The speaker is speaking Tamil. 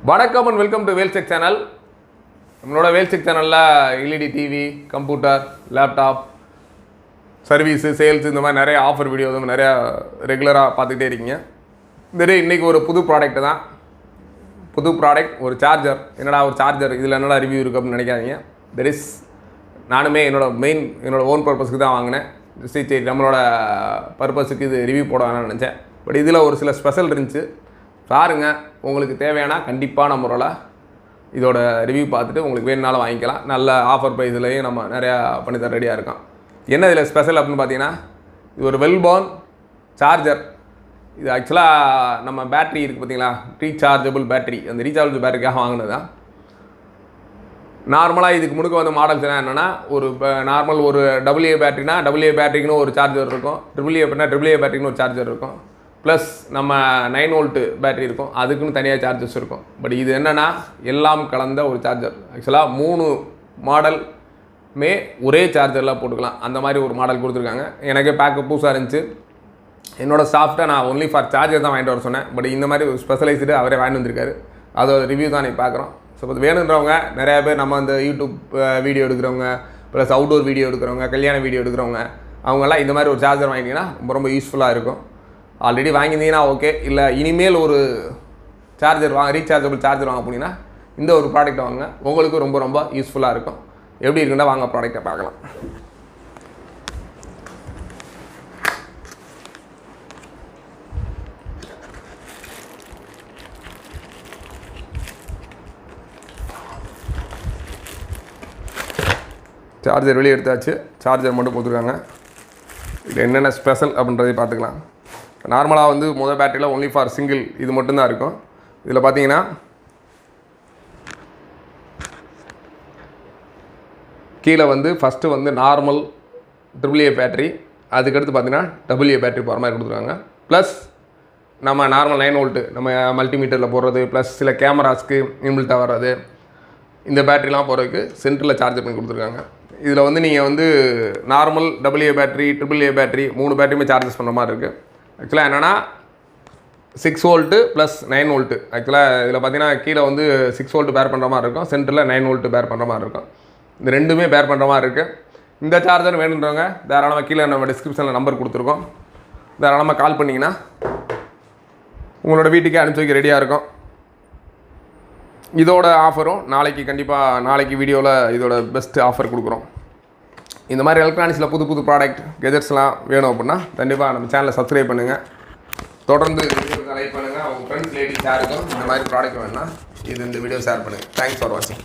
வணக்கம் அண்ட் வெல்கம் டு வேல்செக் சேனல். நம்மளோட வேல்செக் சேனலில் LED TV, computer, laptop, service, sales இந்த மாதிரி நிறைய ஆஃபர் வீடியோஸ் நிறையா ரெகுலராக பார்த்துக்கிட்டே இருக்கீங்க. இன்றைக்கி ஒரு புது ப்ராடக்ட் தான். புது ப்ராடக்ட், ஒரு சார்ஜர். என்னடா ஒரு சார்ஜர், இதில் என்னடா ரிவ்யூ இருக்குது அப்படின்னு நினைக்காதீங்க. நானுமே என்னோட ஓன் பர்பஸ்க்கு தான் வாங்கினேன். சரி நம்மளோட பர்பஸுக்கு இது ரிவ்யூ போட வேணாம்னு நினச்சேன். பட் இதில் ஒரு சில ஸ்பெஷல் இருந்துச்சு. பாருங்கள், உங்களுக்கு தேவையான கண்டிப்பான முறையில் இதோட ரிவ்யூ பார்த்துட்டு உங்களுக்கு வேணுனாலும் வாங்கிக்கலாம். நல்ல ஆஃபர் ப்ரைஸ்லையும் நம்ம நிறையா பண்ணித்தர ரெடியாக இருக்கோம். என்ன இதில் ஸ்பெஷல் அப்படின்னு பார்த்தீங்கன்னா, இது ஒரு வெல்பார்ன் சார்ஜர். இது ஆக்சுவலாக நம்ம பேட்ரி இருக்குது பார்த்தீங்களா, ரீசார்ஜபிள் பேட்ரி. அந்த ரீசார்ஜபிள் பேட்டரிக்காக வாங்கினது தான். நார்மலாக இதுக்கு முழுக்க வந்து மாடல்ஸ் என்னென்னா, ஒரு நார்மல் ஒரு AA பேட்டரினா AA பேட்டரிக்குன்னு ஒரு சார்ஜர் இருக்கும். AAA அப்படின்னா AAA பேட்டரிக்குன்னு ஒரு சார்ஜர் இருக்கும். ப்ளஸ் நம்ம 9 வோல்ட்டு பேட்டரி இருக்கும், அதுக்குன்னு தனியாக சார்ஜஸ் இருக்கும். பட் இது என்னென்னா எல்லாம் கலந்த ஒரு சார்ஜர். ஆக்சுவலாக 3 மாடலுமே ஒரே சார்ஜரில் போட்டுக்கலாம். அந்த மாதிரி ஒரு மாடல் கொடுத்துருக்காங்க. எனக்கு பேக்கப் புதுசாக இருந்துச்சு. என்னோடய ஸ்டாஃப்ட்டை நான் ஒன்லி ஃபார் சார்ஜர் தான் வாங்கிட்டு வர சொன்னேன். பட் இந்த மாதிரி ஒரு ஸ்பெஷலைஸ்டு அவரே வாங்கிட்டு வந்திருக்காரு. அதோட ரிவ்யூ தான் நீ பார்க்குறோம். ஸோ அது வேணுன்றவங்க நிறையா பேர், நம்ம இந்த யூடியூப் வீடியோ எடுக்கிறவங்க, ப்ளஸ் அவுட்டோர் வீடியோ எடுக்கிறவங்க, கல்யாண வீடியோ எடுக்கிறவங்க, அவங்கெல்லாம் இந்த மாதிரி ஒரு சார்ஜர் வாங்கிட்டீங்கன்னா ரொம்ப யூஸ்ஃபுல்லாக இருக்கும். ஆல்ரெடி வாங்கியிருந்தீங்கன்னா ஓகே, இல்லை இனிமேல் ஒரு சார்ஜர் ரீசார்ஜபிள் சார்ஜர் வாங்க போனீங்கன்னா இந்த ஒரு ப்ராடக்ட்டை வாங்க, உங்களுக்கு ரொம்ப யூஸ்ஃபுல்லாக இருக்கும். எப்படி இருக்குன்னா வாங்க ப்ராடக்ட்டை பார்க்கலாம். சார்ஜர் வெளியே எடுத்தாச்சு. சார்ஜர் மட்டும் கொடுத்துருக்காங்க. இது என்னென்ன ஸ்பெஷல் அப்படின்றதை பார்த்துக்கலாம். நார்மலாக வந்து முதல் பேட்டரியில் ஒன்லி ஃபார் சிங்கிள் இது மட்டும்தான் இருக்கும். இதில் பார்த்தீங்கன்னா கீழே வந்து ஃபஸ்ட்டு வந்து நார்மல் AAA பேட்டரி, அதுக்கடுத்து பார்த்தீங்கன்னா AA பேட்டரி போகிற மாதிரி கொடுத்துருக்காங்க. ப்ளஸ் நம்ம நார்மல் 9 வோல்ட்டு நம்ம மல்டிமீட்டரில் போடுறது, ப்ளஸ் சில கேமராஸ்க்கு இன்பில்ட்டாக வர்றது, இந்த பேட்டரிலாம் போகிறதுக்கு சென்டரில் சார்ஜர் பண்ணி கொடுத்துருக்காங்க. இதில் வந்து நீங்கள் வந்து normal AA battery, AAA battery 3 பேட்டரியுமே சார்ஜஸ் பண்ணுற மாதிரி இருக்குது. ஆக்சுவலாக என்னென்னா 6 வோல்ட்டு ப்ளஸ் 9 வோல்ட்டு. ஆக்சுவலாக இதில் பார்த்தீங்கன்னா கீழே வந்து 6 வோல்ட்டு பேர் பண்ணுற மாதிரி இருக்கும், சென்டரில் 9 வோல்ட்டு பேர் பண்ணுற மாதிரி இருக்கும். இந்த ரெண்டுமே பேர் பண்ணுற மாதிரி இருக்குது. இந்த சார்ஜர் வேணுன்றவங்க தாராளமாக கீழே நம்ம டிஸ்கிரிப்ஷனில் நம்பர் கொடுத்துருக்கோம். தாராளமாக கால் பண்ணிங்கன்னா உங்களோட வீட்டுக்கே அனுப்பிச்சி வைக்க ரெடியாக இருக்கும். இதோட ஆஃபரும் நாளைக்கு வீடியோவில் இதோட பெஸ்ட் ஆஃபர் கொடுக்குறோம். இந்த மாதிரி எலக்ட்ரானிக்ஸில் புது ப்ராடக்ட் கெஜெட்ஸ்லாம் வேணும் அப்படின்னா கண்டிப்பாக நம்ம சேனலை சப்ஸ்கிரைப் பண்ணுங்கள். தொடர்ந்து லைக் பண்ணுங்கள். அவங்க ஃப்ரெண்ட்ஸ் லேடிஸ் யாருக்கும் இந்த மாதிரி ப்ராடக்ட் வேணுன்னா இந்த வீடியோ ஷேர் பண்ணுங்கள். தேங்க்ஸ் ஃபார் வாட்சிங்.